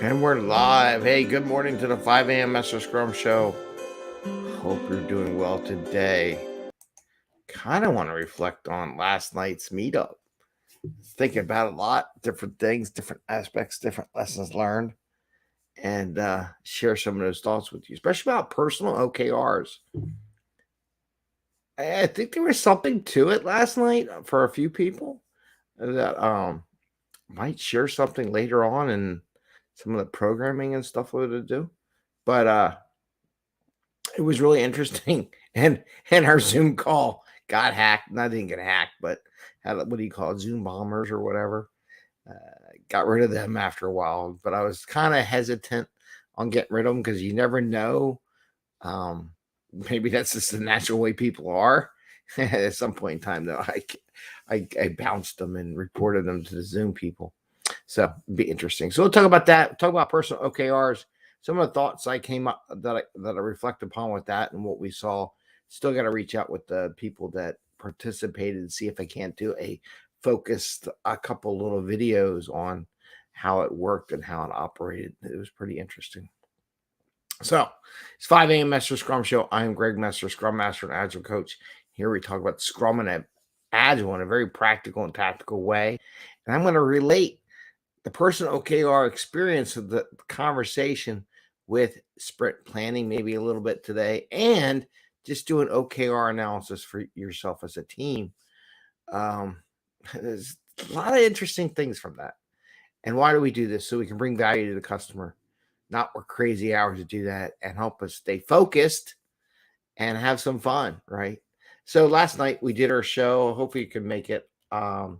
And we're live. Hey, good morning to the 5 a.m. Mester Scrum Show. Hope you're doing well today. Kind of want to reflect on last night's meetup. Thinking about a lot, different things, different aspects, different lessons learned, and share some of those thoughts with you, especially about personal OKRs. I think there was something to it last night for a few people that might share something later on in some of the programming and stuff we're to do. But it was really interesting, and our Zoom call got hacked. Not didn't get hacked, but had what do you call it, Zoom bombers or whatever. Uh, got rid of them after a while, but I was kind of hesitant on getting rid of them because you never know. Um, Maybe that's just the natural way people are. At some point in time, though, I bounced them and reported them to the Zoom people. So it'd be interesting. So we'll talk about that. Talk about personal OKRs. Some of the thoughts I came up that I reflect upon with that and what we saw. Still got to reach out with the people that participated and see if I can't do a couple little videos on how it worked and how it operated. It was pretty interesting. So it's 5 a.m. Mester Scrum Show. I am Greg Mester, Scrum Master and Agile Coach. Here we talk about Scrum and Agile in a very practical and tactical way. And I'm going to relate the personal OKR experience of the conversation with sprint planning, maybe a little bit today, and just do an OKR analysis for yourself as a team. There's a lot of interesting things from that. And why do we do this? So we can bring value to the customer, not work crazy hours to do that, and help us stay focused and have some fun, right? So last night we did our show. Hopefully you can make it. The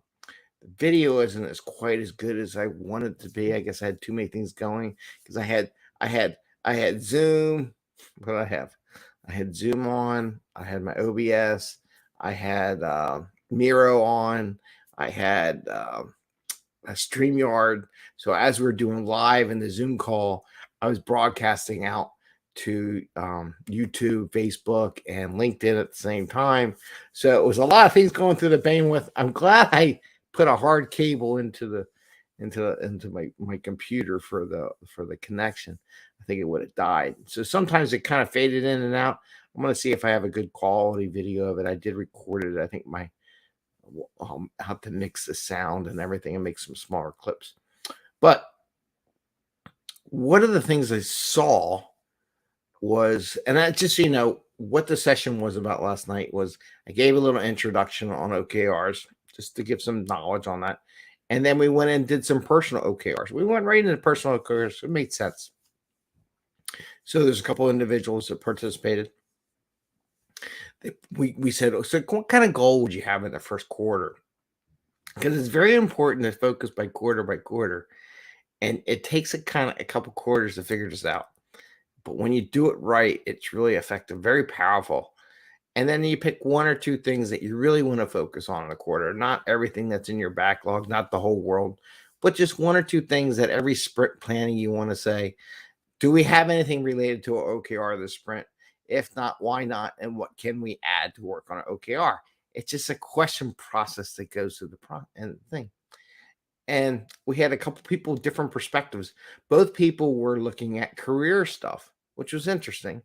video isn't as quite as good as I wanted to be. I guess I had too many things going because I had Zoom. What did I have? I had Zoom on. I had my OBS. I had Miro on. I had a StreamYard. So as we are doing live in the Zoom call, I was broadcasting out to YouTube, Facebook, and LinkedIn at the same time. So it was a lot of things going through the bandwidth. I'm glad I put a hard cable into my computer for the connection. I think it would have died. So sometimes it kind of faded in and out. I'm going to see if I have a good quality video of it. I did record it. I think how to mix the sound and everything and make some smaller clips. But one of the things I saw was, and I just so you know what the session was about last night was I gave a little introduction on OKRs just to give some knowledge on that. And then we went and did some personal OKRs. We went right into personal OKRs. It made sense. So there's a couple individuals that participated. We said, so what kind of goal would you have in the first quarter? Because it's very important to focus by quarter. And it takes a couple quarters to figure this out. But when you do it right, it's really effective, very powerful. And then you pick one or two things that you really want to focus on in a quarter, not everything that's in your backlog, not the whole world, but just one or two things that every sprint planning you want to say, do we have anything related to an OKR this sprint? If not, why not? And what can we add to work on an OKR? It's just a question process that goes through the thing. And we had a couple people with different perspectives. Both people were looking at career stuff, which was interesting,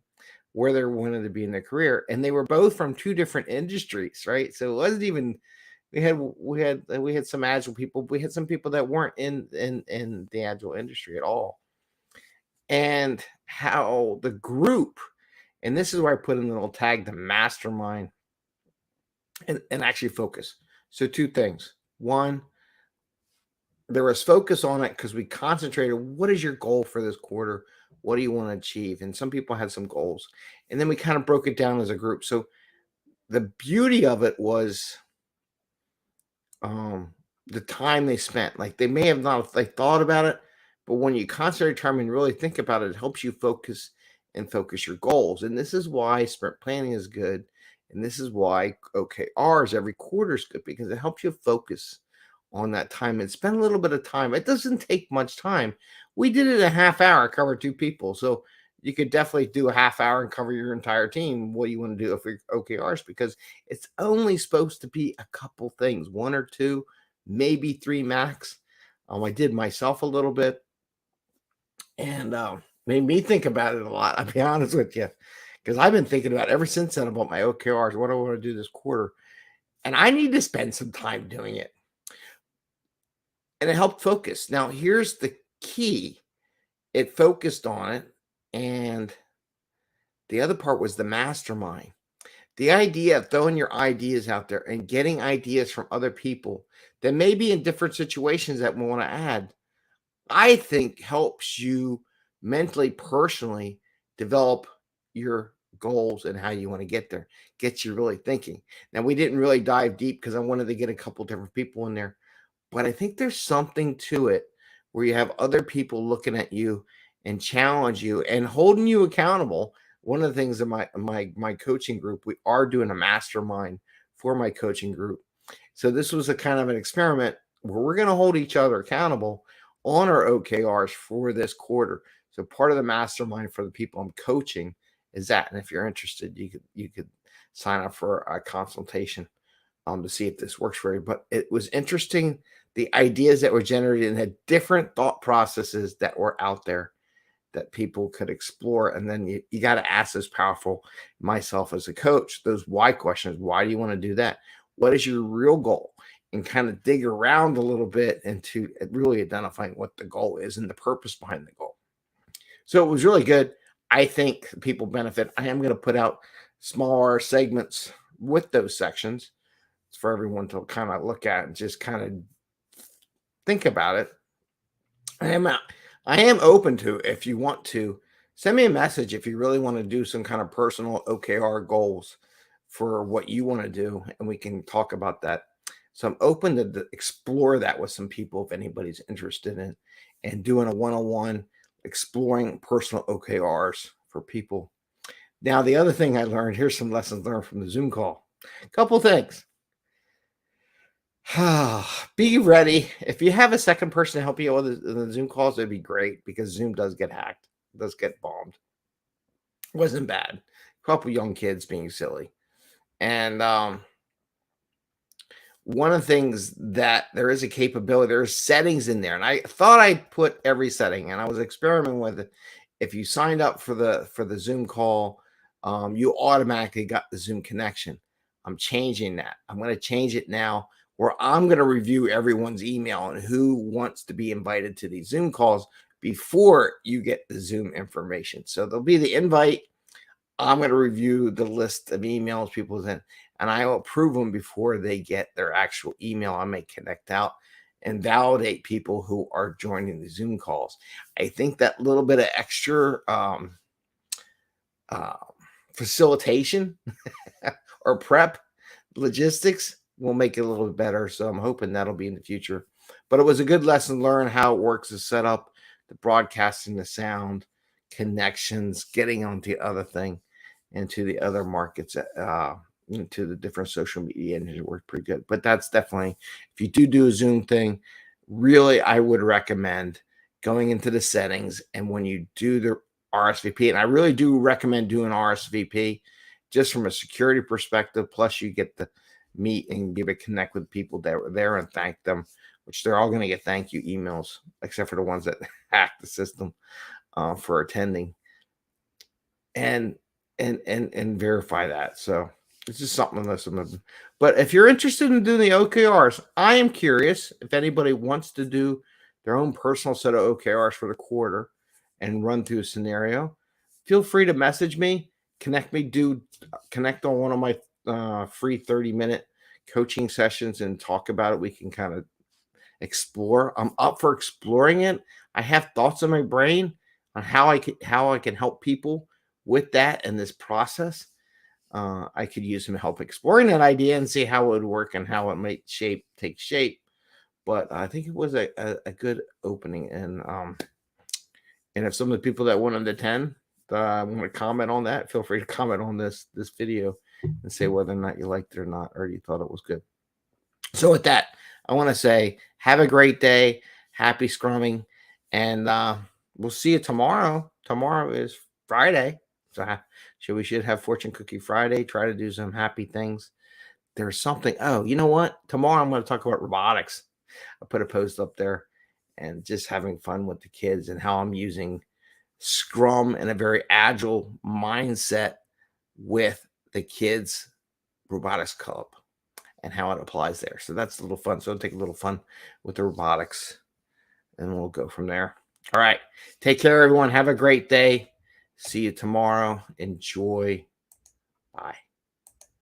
where they wanted to be in their career. And they were both from two different industries, right? So it wasn't even we had some agile people. We had some people that weren't in the agile industry at all. And how the group, and this is where I put in the little tag, the mastermind, and actually focus. So two things. One, there was focus on it because we concentrated. What is your goal for this quarter? What do you want to achieve? And some people had some goals. And then we kind of broke it down as a group. So the beauty of it was the time they spent. Like they may have not thought about it, but when you concentrate time and really think about it, it helps you focus your goals. And this is why sprint planning is good. And this is why OKRs every quarter is good because it helps you focus on that time and spend a little bit of time. It doesn't take much time. We did it in a half hour, cover two people. So you could definitely do a half hour and cover your entire team. What do you want to do for OKRs? Because it's only supposed to be a couple things, one or two, maybe three max. I did myself a little bit. and made me think about it a lot. I'll be honest with you, because I've been thinking about ever since then about my OKRs, what I want to do this quarter, and I need to spend some time doing it. And it helped focus. Now, here's the key: it focused on it, and the other part was the mastermind. The idea of throwing your ideas out there and getting ideas from other people that may be in different situations that we want to add, I think helps you mentally, personally develop your goals and how you want to get there, gets you really thinking. Now, we didn't really dive deep because I wanted to get a couple different people in there, but I think there's something to it where you have other people looking at you and challenge you and holding you accountable. One of the things in my coaching group, we are doing a mastermind for my coaching group. So this was a kind of an experiment where we're going to hold each other accountable on our OKRs for this quarter. So part of the mastermind for the people I'm coaching is that. And if you're interested, you could sign up for a consultation to see if this works for you. But it was interesting, the ideas that were generated and had different thought processes that were out there that people could explore. And then you got to ask this powerful, myself as a coach, those why questions. Why do you want to do that? What is your real goal? And kind of dig around a little bit into really identifying what the goal is and the purpose behind the goal. So it was really good. I think people benefit. I am going to put out smaller segments with those sections for everyone to kind of look at and just kind of think about it. I am open to, if you want to, send me a message if you really want to do some kind of personal OKR goals for what you want to do, and we can talk about that. So I'm open to explore that with some people if anybody's interested in, and doing a one-on-one exploring personal OKRs for people. Now, the other thing I learned, here's some lessons learned from the Zoom call. A couple things. Be ready. If you have a second person to help you with the Zoom calls, it'd be great, because Zoom does get hacked, does get bombed. It wasn't bad. A couple young kids being silly. And one of the things that there is a capability, there's settings in there. And I thought I put every setting, and I was experimenting with it. If you signed up for the Zoom call, you automatically got the Zoom connection. I'm changing that. I'm going to change it now, where I'm going to review everyone's email and who wants to be invited to these Zoom calls before you get the Zoom information. So there'll be the invite. I'm going to review the list of emails people sent, and I will approve them before they get their actual email. I may connect out and validate people who are joining the Zoom calls. I think that little bit of extra facilitation or prep logistics will make it a little bit better. So I'm hoping that'll be in the future. But it was a good lesson learned how it works, to set up the broadcasting, the sound, connections, getting onto the other thing, into the other markets, into the different social media, and it worked pretty good. But that's definitely, if you do a Zoom thing, really, I would recommend going into the settings, and when you do the RSVP, and I really do recommend doing RSVP just from a security perspective. Plus, you get to meet and give a connect with people that were there and thank them, which they're all going to get thank you emails, except for the ones that hacked the system for attending, and verify that. So it's just something to listen. But if you're interested in doing the OKRs, I am curious if anybody wants to do their own personal set of OKRs for the quarter and run through a scenario. Feel free to message me, connect on one of my free 30-minute coaching sessions and talk about it. We can kind of explore. I'm up for exploring it. I have thoughts in my brain on how I can help people with that and this process. I could use some help exploring that idea and see how it would work and how it might take shape. But I think it was a good opening. And if some of the people that wanted to attend want to comment on that, feel free to comment on this video and say whether or not you liked it or not, or you thought it was good. So with that, I want to say, have a great day. Happy Scrumming. And we'll see you tomorrow. Tomorrow is Friday. So we should have Fortune Cookie Friday. Try to do some happy things. There's something. Oh, you know what? Tomorrow I'm going to talk about robotics. I put a post up there. and just having fun with the kids and how I'm using Scrum and a very agile mindset with the kids robotics club and how it applies there. So that's a little fun. So I'll take a little fun with the robotics and we'll go from there. All right. Take care, everyone. Have a great day. See you tomorrow. Enjoy. Bye.